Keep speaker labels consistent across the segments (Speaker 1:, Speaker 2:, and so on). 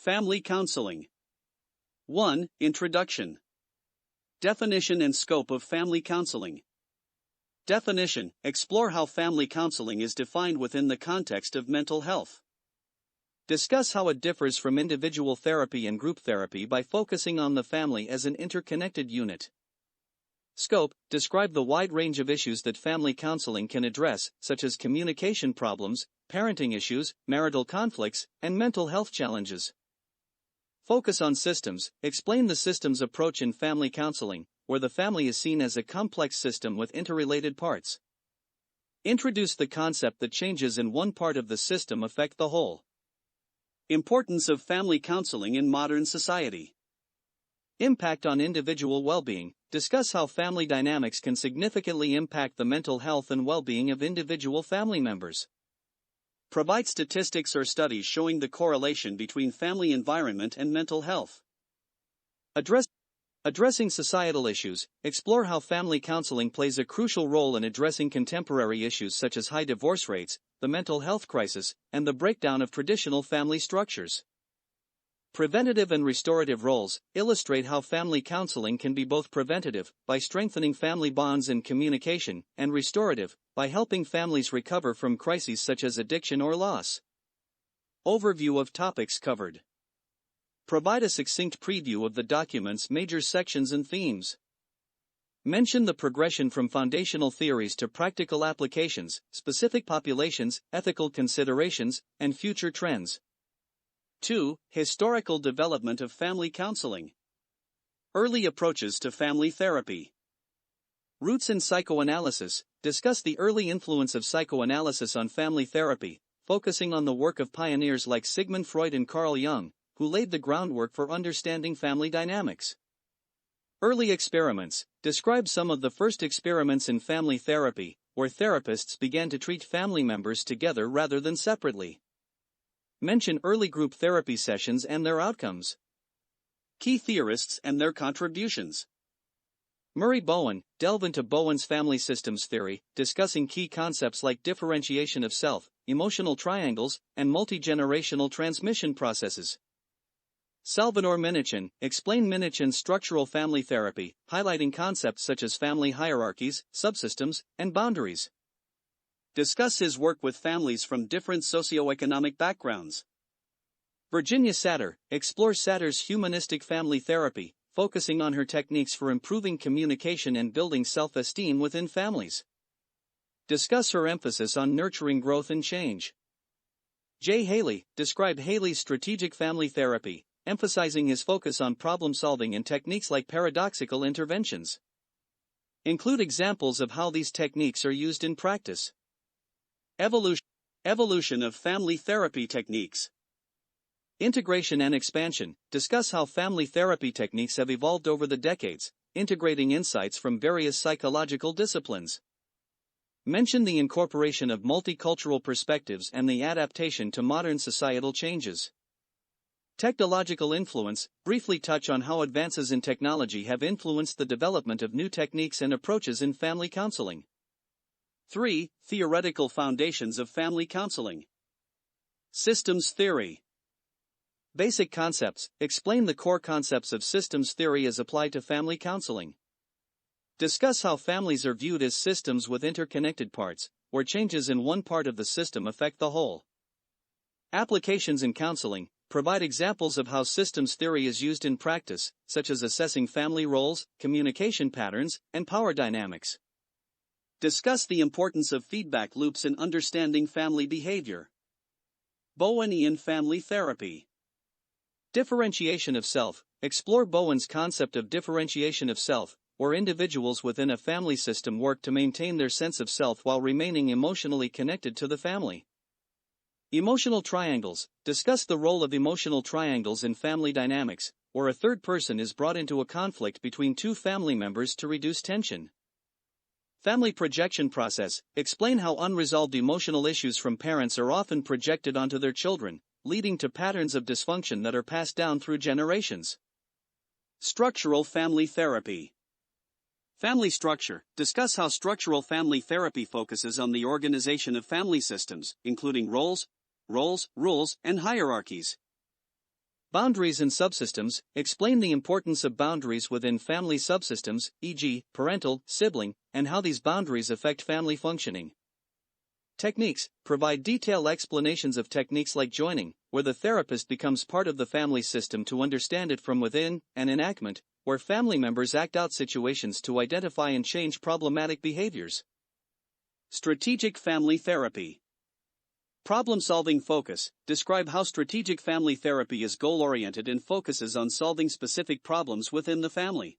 Speaker 1: Family counseling. 1. Introduction. Definition and scope of family counseling. Definition: explore how family counseling is defined within the context of mental health. Discuss how it differs from individual therapy and group therapy by focusing on the family as an interconnected unit. Scope: describe the wide range of issues that family counseling can address, such as communication problems, parenting issues, marital conflicts, and mental health challenges. Focus on systems: explain the systems approach in family counseling, where the family is seen as a complex system with interrelated parts. Introduce the concept that changes in one part of the system affect the whole. Importance of family counseling in modern society. Impact on individual well-being: discuss how family dynamics can significantly impact the mental health and well-being of individual family members. Provide statistics or studies showing the correlation between family environment and mental health. Addressing societal issues: explore how family counseling plays a crucial role in addressing contemporary issues such as high divorce rates, the mental health crisis, and the breakdown of traditional family structures. Preventative and restorative roles: illustrate how family counseling can be both preventative, by strengthening family bonds and communication, and restorative, by helping families recover from crises such as addiction or loss. Overview of topics covered. Provide a succinct preview of the document's major sections and themes. Mention the progression from foundational theories to practical applications, specific populations, ethical considerations, and future trends. 2. Historical development of family counseling. Early approaches to family therapy. Roots in psychoanalysis: discuss the early influence of psychoanalysis on family therapy, focusing on the work of pioneers like Sigmund Freud and Carl Jung, who laid the groundwork for understanding family dynamics. Early experiments: describe some of the first experiments in family therapy, where therapists began to treat family members together rather than separately. Mention early group therapy sessions and their outcomes. Key theorists and their contributions. Murray Bowen: delve into Bowen's family systems theory, discussing key concepts like differentiation of self, emotional triangles, and multi-generational transmission processes. Salvador Minichin: explain Minichin's structural family therapy, highlighting concepts such as family hierarchies, subsystems, and boundaries. Discuss his work with families from different socioeconomic backgrounds. Virginia Satter: explore Satter's humanistic family therapy, focusing on her techniques for improving communication and building self-esteem within families. Discuss her emphasis on nurturing growth and change. Jay Haley: describe Haley's strategic family therapy, emphasizing his focus on problem-solving and techniques like paradoxical interventions. Include examples of how these techniques are used in practice. Evolution of family therapy techniques. Integration and expansion: discuss how family therapy techniques have evolved over the decades, integrating insights from various psychological disciplines. Mention the incorporation of multicultural perspectives and the adaptation to modern societal changes. Technological influence: briefly touch on how advances in technology have influenced the development of new techniques and approaches in family counseling. 3. Theoretical foundations of family counseling. Systems theory. Basic concepts: explain the core concepts of systems theory as applied to family counseling. Discuss how families are viewed as systems with interconnected parts, where changes in one part of the system affect the whole. Applications in counseling: provide examples of how systems theory is used in practice, such as assessing family roles, communication patterns, and power dynamics. Discuss the importance of feedback loops in understanding family behavior. Bowenian family therapy. Differentiation of self: explore Bowen's concept of differentiation of self, where individuals within a family system work to maintain their sense of self while remaining emotionally connected to the family. Emotional triangles: discuss the role of emotional triangles in family dynamics, where a third person is brought into a conflict between two family members to reduce tension. Family projection process: explain how unresolved emotional issues from parents are often projected onto their children, leading to patterns of dysfunction that are passed down through generations. Structural family therapy. Family structure: discuss how structural family therapy focuses on the organization of family systems, including roles, rules, and hierarchies. Boundaries and subsystems. Explain the importance of boundaries within family subsystems, e.g., parental, sibling, and how these boundaries affect family functioning. Techniques. Provide detailed explanations of techniques like joining, where the therapist becomes part of the family system to understand it from within, and enactment, where family members act out situations to identify and change problematic behaviors. Strategic family therapy. Problem-solving focus. Describe how strategic family therapy is goal-oriented and focuses on solving specific problems within the family.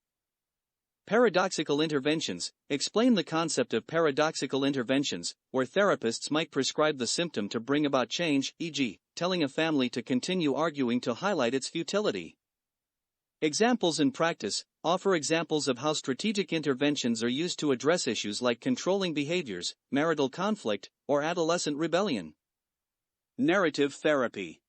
Speaker 1: Paradoxical interventions. Explain the concept of paradoxical interventions, where therapists might prescribe the symptom to bring about change, e.g., telling a family to continue arguing to highlight its futility. Examples in practice. Offer examples of how strategic interventions are used to address issues like controlling behaviors, marital conflict, or adolescent rebellion. Narrative therapy.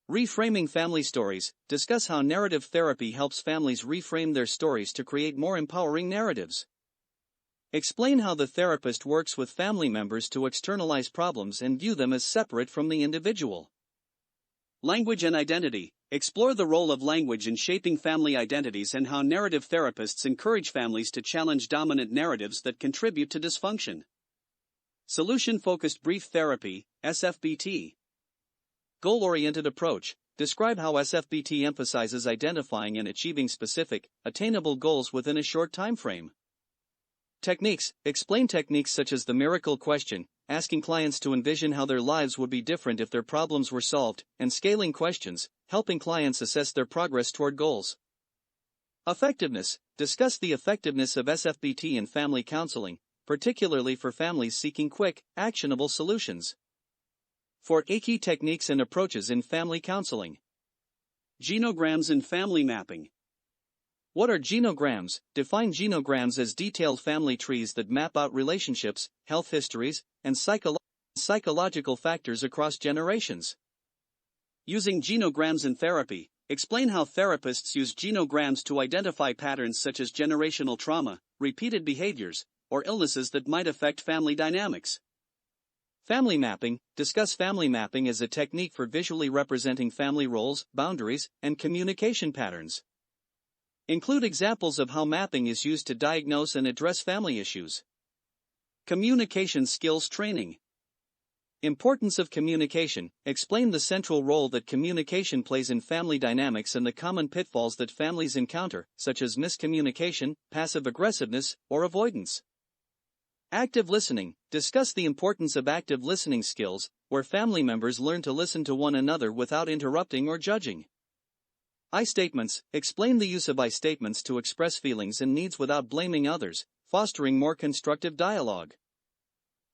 Speaker 1: Reframing family stories. Discuss how narrative therapy helps families reframe their stories to create more empowering narratives. Explain how the therapist works with family members to externalize problems and view them as separate from the individual. Language and identity. Explore the role of language in shaping family identities and how narrative therapists encourage families to challenge dominant narratives that contribute to dysfunction. Solution-focused brief therapy, SFBT. Goal-oriented approach. Describe how SFBT emphasizes identifying and achieving specific, attainable goals within a short time frame. Techniques. Explain techniques such as the miracle question, asking clients to envision how their lives would be different if their problems were solved, and scaling questions, helping clients assess their progress toward goals. Effectiveness. Discuss the effectiveness of SFBT in family counseling, particularly for families seeking quick, actionable solutions. 4 key techniques and approaches in family counseling. Genograms and family mapping. What are genograms? Define genograms as detailed family trees that map out relationships, health histories, and psychological factors across generations. Using genograms in therapy. Explain how therapists use genograms to identify patterns such as generational trauma, repeated behaviors, or illnesses that might affect family dynamics. Family mapping. Discuss family mapping as a technique for visually representing family roles, boundaries, and communication patterns. Include examples of how mapping is used to diagnose and address family issues. Communication skills training. Importance of communication. Explain the central role that communication plays in family dynamics and the common pitfalls that families encounter, such as miscommunication, passive aggressiveness, or avoidance. Active listening. Discuss the importance of active listening skills, where family members learn to listen to one another without interrupting or judging. I statements. Explain the use of I statements to express feelings and needs without blaming others, fostering more constructive dialogue.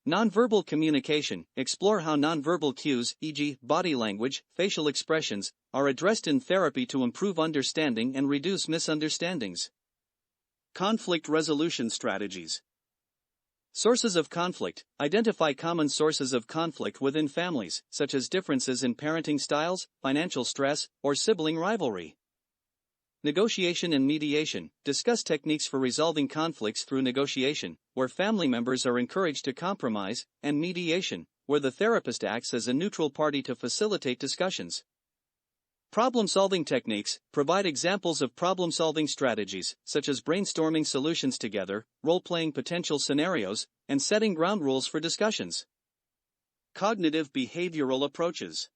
Speaker 1: Nonverbal communication. Explore how nonverbal cues, e.g., body language, facial expressions, are addressed in therapy to improve understanding and reduce misunderstandings. Conflict resolution strategies. Sources of conflict. Identify common sources of conflict within families, such as differences in parenting styles, financial stress, or sibling rivalry. Negotiation and mediation. Discuss techniques for resolving conflicts through negotiation, where family members are encouraged to compromise, and mediation, where the therapist acts as a neutral party to facilitate discussions. Problem-solving techniques. Provide examples of problem-solving strategies, such as brainstorming solutions together, role-playing potential scenarios, and setting ground rules for discussions. Cognitive behavioral approaches.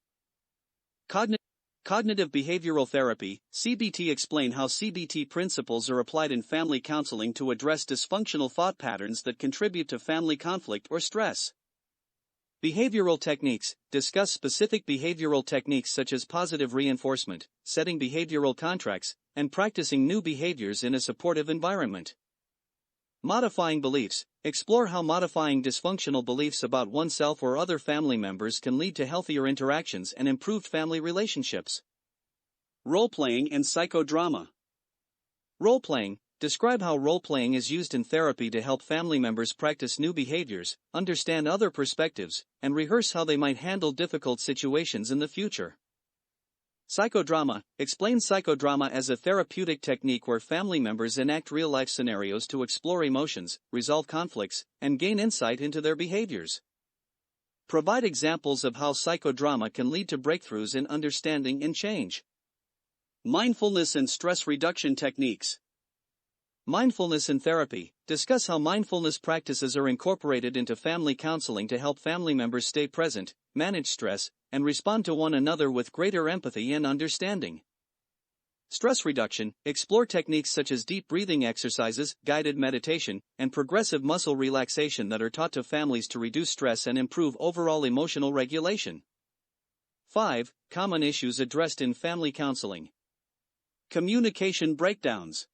Speaker 1: Cognitive behavioral therapy, CBT. Explain how CBT principles are applied in family counseling to address dysfunctional thought patterns that contribute to family conflict or stress. Behavioral techniques. Discuss specific behavioral techniques such as positive reinforcement, setting behavioral contracts, and practicing new behaviors in a supportive environment. Modifying beliefs. Explore how modifying dysfunctional beliefs about oneself or other family members can lead to healthier interactions and improved family relationships. Role-playing and psychodrama. Role-playing. Describe how role-playing is used in therapy to help family members practice new behaviors, understand other perspectives, and rehearse how they might handle difficult situations in the future. Psychodrama. Explain psychodrama as a therapeutic technique where family members enact real-life scenarios to explore emotions, resolve conflicts, and gain insight into their behaviors. Provide examples of how psychodrama can lead to breakthroughs in understanding and change. Mindfulness and stress reduction techniques. Mindfulness in therapy. Discuss how mindfulness practices are incorporated into family counseling to help family members stay present, manage stress, and respond to one another with greater empathy and understanding. Stress reduction. Explore techniques such as deep breathing exercises, guided meditation, and progressive muscle relaxation that are taught to families to reduce stress and improve overall emotional regulation. 5. Common issues addressed in family counseling. Communication breakdowns.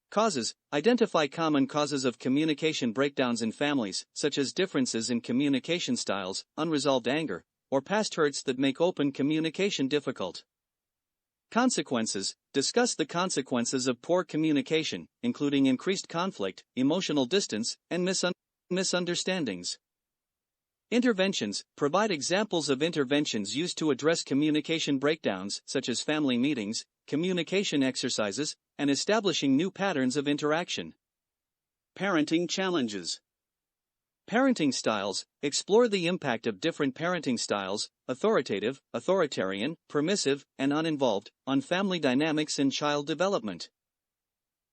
Speaker 1: Causes. Identify common causes of communication breakdowns in families, such as differences in communication styles, unresolved anger, or past hurts that make open communication difficult. Consequences. Discuss the consequences of poor communication, including increased conflict, emotional distance, and misunderstandings. Interventions. Provide examples of interventions used to address communication breakdowns, such as family meetings, communication exercises, and establishing new patterns of interaction. Parenting challenges. Parenting styles. Explore the impact of different parenting styles, authoritative, authoritarian, permissive, and uninvolved, on family dynamics and child development.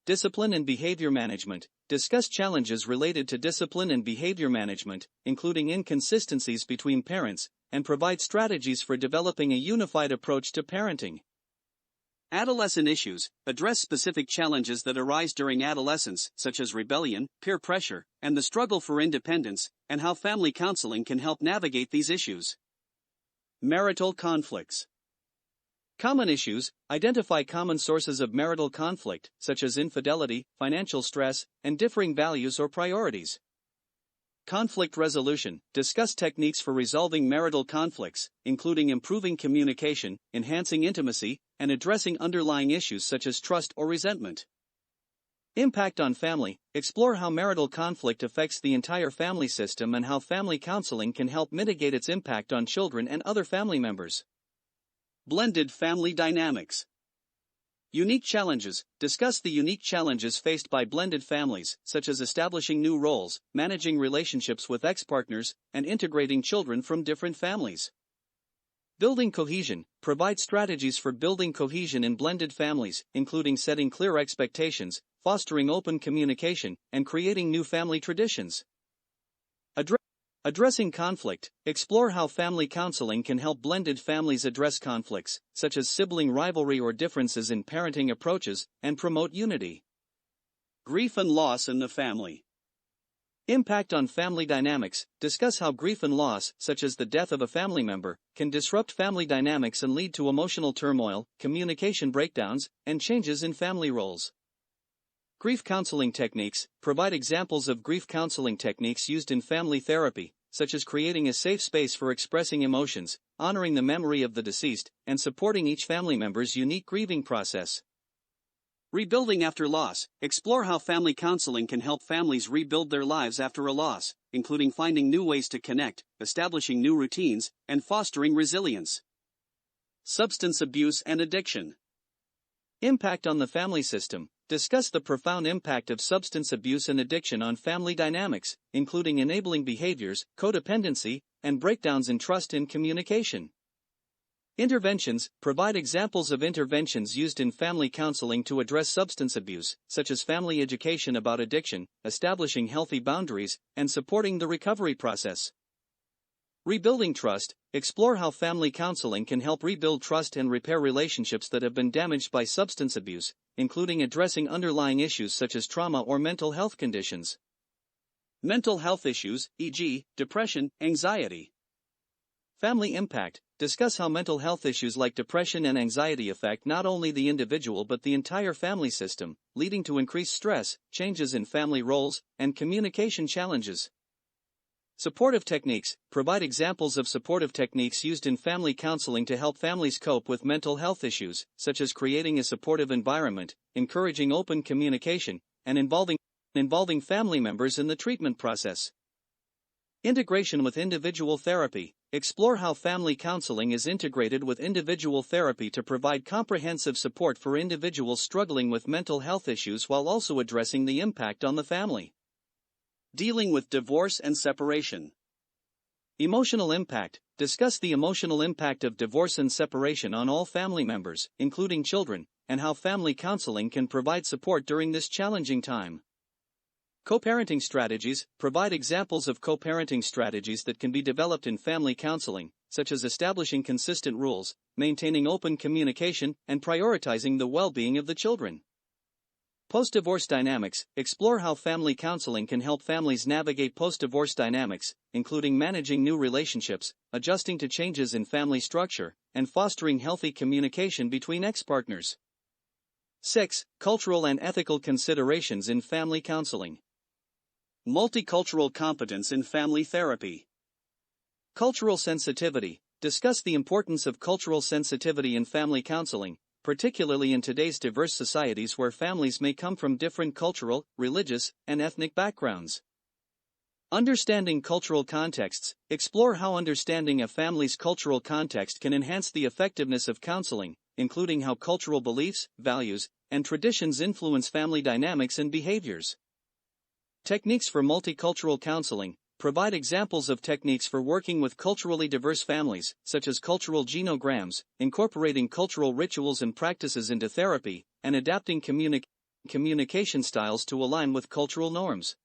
Speaker 1: Discipline and behavior management. Discuss challenges related to discipline and behavior management, including inconsistencies between parents, and provide strategies for developing a unified approach to parenting. Adolescent issues. Address specific challenges that arise during adolescence, such as rebellion, peer pressure, and the struggle for independence, and how family counseling can help navigate these issues. Marital conflicts. Common issues. Identify common sources of marital conflict, such as infidelity, financial stress, and differing values or priorities. Conflict resolution. Discuss techniques for resolving marital conflicts, including improving communication, enhancing intimacy, and addressing underlying issues such as trust or resentment. Impact on family. Explore how marital conflict affects the entire family system and how family counseling can help mitigate its impact on children and other family members. Blended family dynamics. Unique challenges. Discuss the unique challenges faced by blended families, such as establishing new roles, managing relationships with ex-partners, and integrating children from different families. Building cohesion. Provide strategies for building cohesion in blended families, including setting clear expectations, fostering open communication, and creating new family traditions. Addressing conflict. Explore how family counseling can help blended families address conflicts, such as sibling rivalry or differences in parenting approaches, and promote unity. Grief and loss in the family. Impact on family dynamics. Discuss how grief and loss, such as the death of a family member, can disrupt family dynamics and lead to emotional turmoil, communication breakdowns, and changes in family roles. Grief counseling techniques. Provide examples of grief counseling techniques used in family therapy, such as creating a safe space for expressing emotions, honoring the memory of the deceased, and supporting each family member's unique grieving process. Rebuilding after loss. Explore how family counseling can help families rebuild their lives after a loss, including finding new ways to connect, establishing new routines, and fostering resilience. Substance abuse and addiction. Impact on the family system. Discuss the profound impact of substance abuse and addiction on family dynamics, including enabling behaviors, codependency, and breakdowns in trust and communication. Interventions. Provide examples of interventions used in family counseling to address substance abuse, such as family education about addiction, establishing healthy boundaries, and supporting the recovery process. Rebuilding trust. Explore how family counseling can help rebuild trust and repair relationships that have been damaged by substance abuse, including addressing underlying issues such as trauma or mental health conditions. Mental health issues, e.g., depression, anxiety. Family impact. Discuss how mental health issues like depression and anxiety affect not only the individual but the entire family system, leading to increased stress, changes in family roles, and communication challenges. Supportive techniques. Provide examples of supportive techniques used in family counseling to help families cope with mental health issues, such as creating a supportive environment, encouraging open communication, and involving family members in the treatment process. Integration with individual therapy. Explore how family counseling is integrated with individual therapy to provide comprehensive support for individuals struggling with mental health issues while also addressing the impact on the family. Dealing with divorce and separation. Emotional impact. Discuss the emotional impact of divorce and separation on all family members, including children, and how family counseling can provide support during this challenging time. Co-parenting strategies. Provide examples of co-parenting strategies that can be developed in family counseling, such as establishing consistent rules, maintaining open communication, and prioritizing the well-being of the children. Post-divorce dynamics. Explore how family counseling can help families navigate post-divorce dynamics, including managing new relationships, adjusting to changes in family structure, and fostering healthy communication between ex-partners. 6. Cultural and ethical considerations in family counseling. Multicultural competence in family therapy. Cultural sensitivity. Discuss the importance of cultural sensitivity in family counseling, particularly in today's diverse societies where families may come from different cultural, religious, and ethnic backgrounds. Understanding cultural contexts. Explore how understanding a family's cultural context can enhance the effectiveness of counseling, including how cultural beliefs, values, and traditions influence family dynamics and behaviors. Techniques for multicultural counseling. Provide examples of techniques for working with culturally diverse families, such as cultural genograms, incorporating cultural rituals and practices into therapy, and adapting communication styles to align with cultural norms.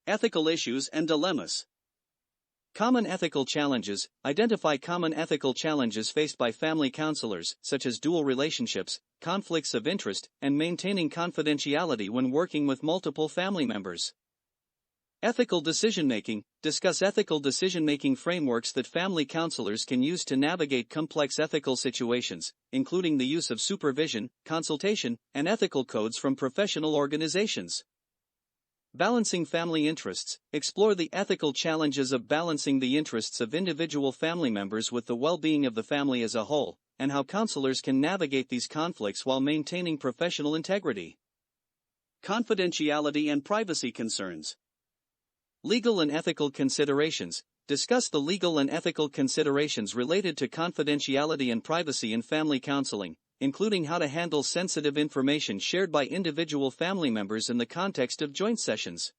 Speaker 1: Ethical issues and dilemmas. Common ethical challenges. Identify common ethical challenges faced by family counselors, such as dual relationships, conflicts of interest, and maintaining confidentiality when working with multiple family members. Ethical decision-making. Discuss ethical decision-making frameworks that family counselors can use to navigate complex ethical situations, including the use of supervision, consultation, and ethical codes from professional organizations. Balancing family interests. Explore the ethical challenges of balancing the interests of individual family members with the well-being of the family as a whole, and how counselors can navigate these conflicts while maintaining professional integrity. Confidentiality and privacy concerns. Legal and ethical considerations. Discuss the legal and ethical considerations related to confidentiality and privacy in family counseling, including how to handle sensitive information shared by individual family members in the context of joint sessions.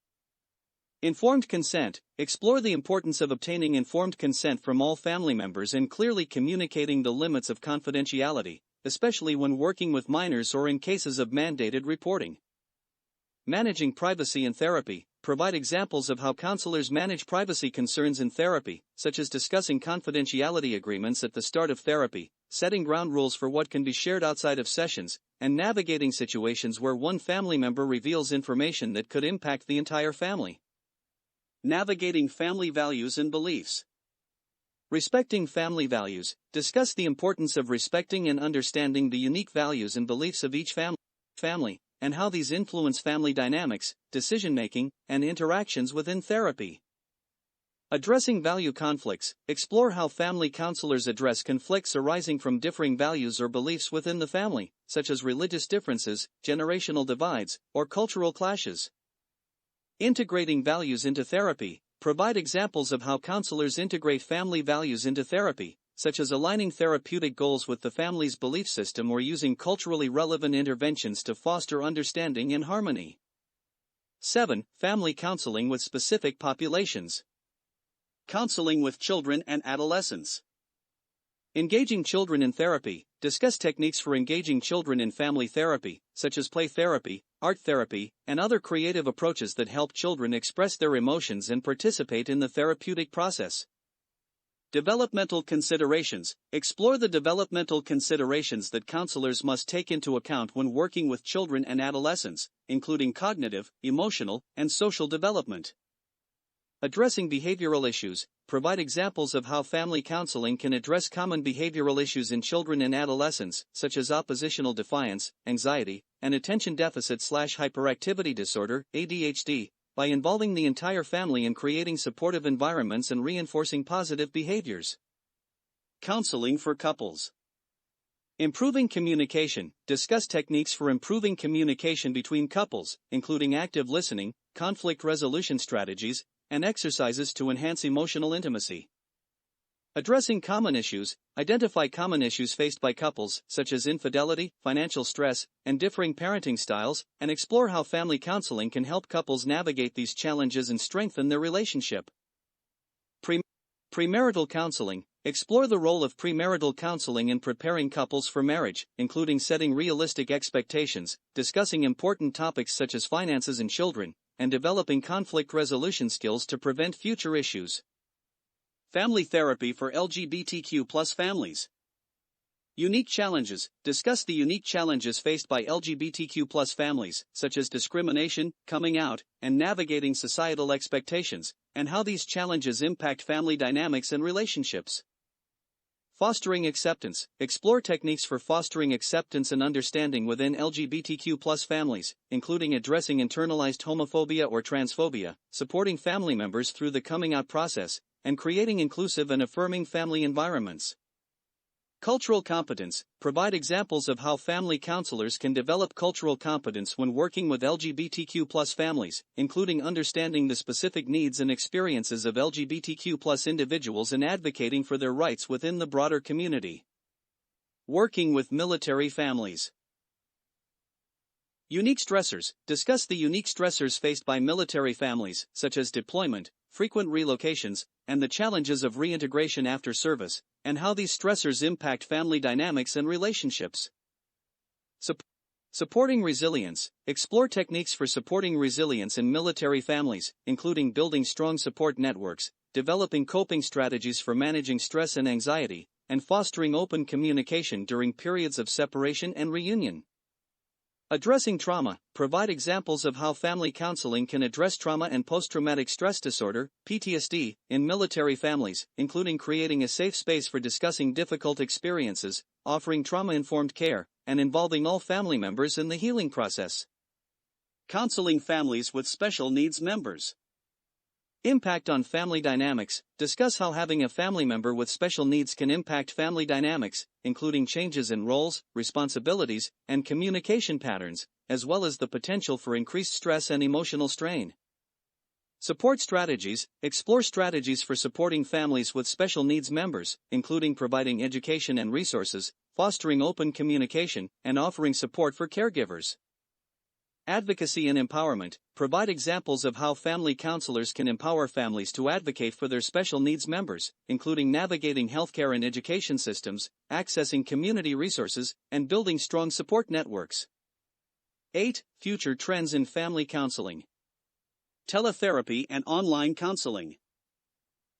Speaker 1: Informed consent. Explore the importance of obtaining informed consent from all family members and clearly communicating the limits of confidentiality, especially when working with minors or in cases of mandated reporting. Managing privacy in therapy. Provide examples of how counselors manage privacy concerns in therapy, such as discussing confidentiality agreements at the start of therapy, setting ground rules for what can be shared outside of sessions, and navigating situations where one family member reveals information that could impact the entire family. Navigating family values and beliefs. Respecting family values. Discuss the importance of respecting and understanding the unique values and beliefs of each family, and how these influence family dynamics, decision-making, and interactions within therapy. Addressing value conflicts. Explore how family counselors address conflicts arising from differing values or beliefs within the family, such as religious differences, generational divides, or cultural clashes. Integrating values into therapy. Provide examples of how counselors integrate family values into therapy, such as aligning therapeutic goals with the family's belief system or using culturally relevant interventions to foster understanding and harmony. 7. Family counseling with specific populations. Counseling with children and adolescents. Engaging children in therapy. Discuss techniques for engaging children in family therapy, such as play therapy, art therapy, and other creative approaches that help children express their emotions and participate in the therapeutic process. Developmental considerations. Explore the developmental considerations that counselors must take into account when working with children and adolescents, including cognitive, emotional, and social development. Addressing behavioral issues. Provide examples of how family counseling can address common behavioral issues in children and adolescents, such as oppositional defiance, anxiety, and attention deficit/hyperactivity disorder, ADHD, by involving the entire family in creating supportive environments and reinforcing positive behaviors. Counseling for couples. Improving communication. Discuss techniques for improving communication between couples, including active listening, conflict resolution strategies, and exercises to enhance emotional intimacy. Addressing common issues. Identify common issues faced by couples, such as infidelity, financial stress, and differing parenting styles, and explore how family counseling can help couples navigate these challenges and strengthen their relationship. Premarital counseling. Explore the role of premarital counseling in preparing couples for marriage, including setting realistic expectations, discussing important topics such as finances and children, and developing conflict resolution skills to prevent future issues. Family therapy for LGBTQ+ families. Unique challenges. Discuss the unique challenges faced by LGBTQ+ families, such as discrimination, coming out, and navigating societal expectations, and how these challenges impact family dynamics and relationships. Fostering acceptance. Explore techniques for fostering acceptance and understanding within LGBTQ+ families, including addressing internalized homophobia or transphobia, supporting family members through the coming out process, and creating inclusive and affirming family environments. Cultural competence. Provide examples of how family counselors can develop cultural competence when working with LGBTQ+ families, including understanding the specific needs and experiences of LGBTQ+ individuals and advocating for their rights within the broader community. Working with military families. Unique stressors. Discuss the unique stressors faced by military families, such as deployment, frequent relocations, and the challenges of reintegration after service, and how these stressors impact family dynamics and relationships. Supporting resilience. Explore techniques for supporting resilience in military families, including building strong support networks, developing coping strategies for managing stress and anxiety, and fostering open communication during periods of separation and reunion. Addressing trauma. Provide examples of how family counseling can address trauma and post-traumatic stress disorder, PTSD, in military families, including creating a safe space for discussing difficult experiences, offering trauma-informed care, and involving all family members in the healing process. Counseling families with special needs members. Impact on family dynamics. Discuss how having a family member with special needs can impact family dynamics, including changes in roles, responsibilities, and communication patterns, as well as the potential for increased stress and emotional strain. Support strategies. Explore strategies for supporting families with special needs members, including providing education and resources, fostering open communication, and offering support for caregivers. Advocacy and empowerment. Provide examples of how family counselors can empower families to advocate for their special needs members, including navigating healthcare and education systems, accessing community resources, and building strong support networks. 8. Future trends in family counseling. Teletherapy and online counseling.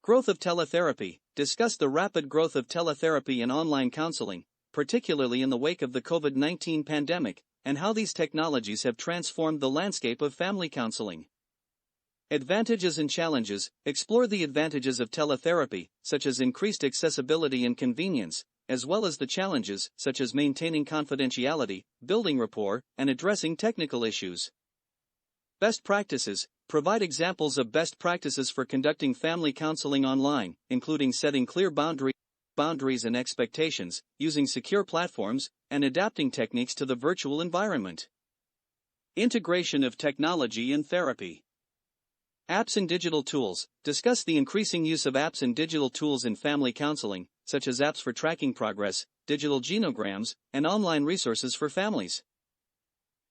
Speaker 1: Growth of teletherapy. Discuss the rapid growth of teletherapy and online counseling, particularly in the wake of the COVID-19 pandemic, and how these technologies have transformed the landscape of family counseling. Advantages and challenges. Explore the advantages of teletherapy, such as increased accessibility and convenience, as well as the challenges, such as maintaining confidentiality, building rapport, and addressing technical issues. Best practices. Provide examples of best practices for conducting family counseling online, including setting clear boundaries and expectations, using secure platforms, and adapting techniques to the virtual environment. Integration of technology in therapy. Apps and digital tools. Discuss the increasing use of apps and digital tools in family counseling, such as apps for tracking progress, digital genograms, and online resources for families.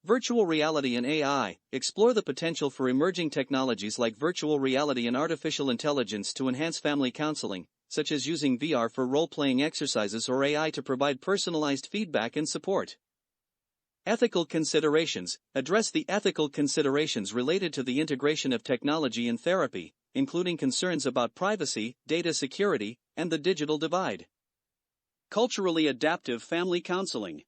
Speaker 1: Virtual reality and AI. Explore the potential for emerging technologies like virtual reality and artificial intelligence to enhance family counseling, such as using VR for role-playing exercises or AI to provide personalized feedback and support. Ethical considerations. Address the ethical considerations related to the integration of technology in therapy, including concerns about privacy, data security, and the digital divide. Culturally adaptive family counseling.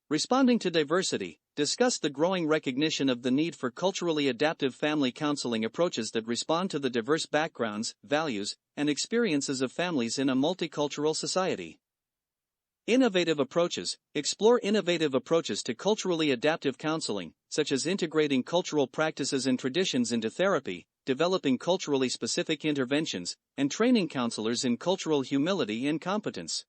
Speaker 1: Responding to diversity. Discuss the growing recognition of the need for culturally adaptive family counseling approaches that respond to the diverse backgrounds, values, and experiences of families in a multicultural society. Innovative approaches. Explore innovative approaches to culturally adaptive counseling, such as integrating cultural practices and traditions into therapy, developing culturally specific interventions, and training counselors in cultural humility and competence.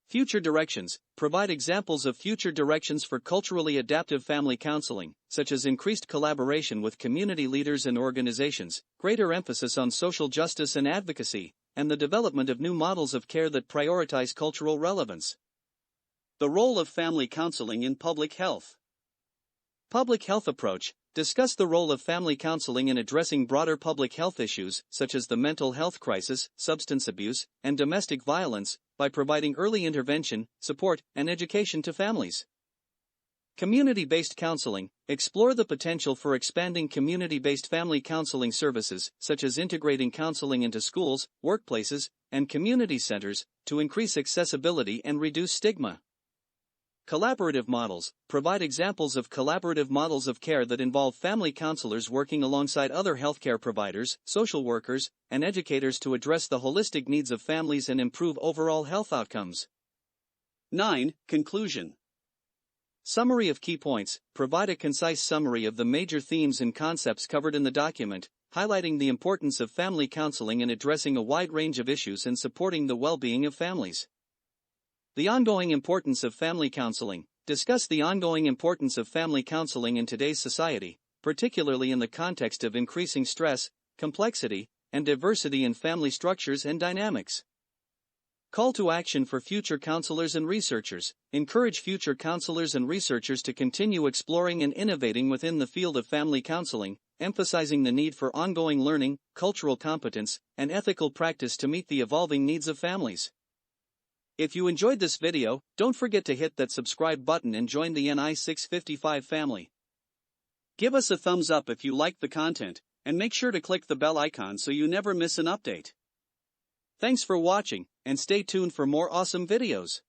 Speaker 1: Future directions. Provide examples of future directions for culturally adaptive family counseling, such as increased collaboration with community leaders and organizations, greater emphasis on social justice and advocacy, and the development of new models of care that prioritize cultural relevance. The role of family counseling in public health. Public health approach. discuss the role of family counseling in addressing broader public health issues such as the mental health crisis, substance abuse, and domestic violence, by providing early intervention, support, and education to families. Community-based counseling. Explore the potential for expanding community-based family counseling services, such as integrating counseling into schools, workplaces, and community centers, to increase accessibility and reduce stigma. Collaborative models. Provide examples of collaborative models of care that involve family counselors working alongside other healthcare providers, social workers, and educators to address the holistic needs of families and improve overall health outcomes. 9. Conclusion. Summary of key points. Provide a concise summary of the major themes and concepts covered in the document, highlighting the importance of family counseling in addressing a wide range of issues and supporting the well-being of families. The ongoing importance of family counseling. Discuss the ongoing importance of family counseling in today's society, particularly in the context of increasing stress, complexity, and diversity in family structures and dynamics. Call to action for future counselors and researchers. Encourage future counselors and researchers to continue exploring and innovating within the field of family counseling, emphasizing the need for ongoing learning, cultural competence, and ethical practice to meet the evolving needs of families. If you enjoyed this video, don't forget to hit that subscribe button and join the Ni655 family. Give us a thumbs up if you liked the content, and make sure to click the bell icon so you never miss an update. Thanks for watching, and stay tuned for more awesome videos.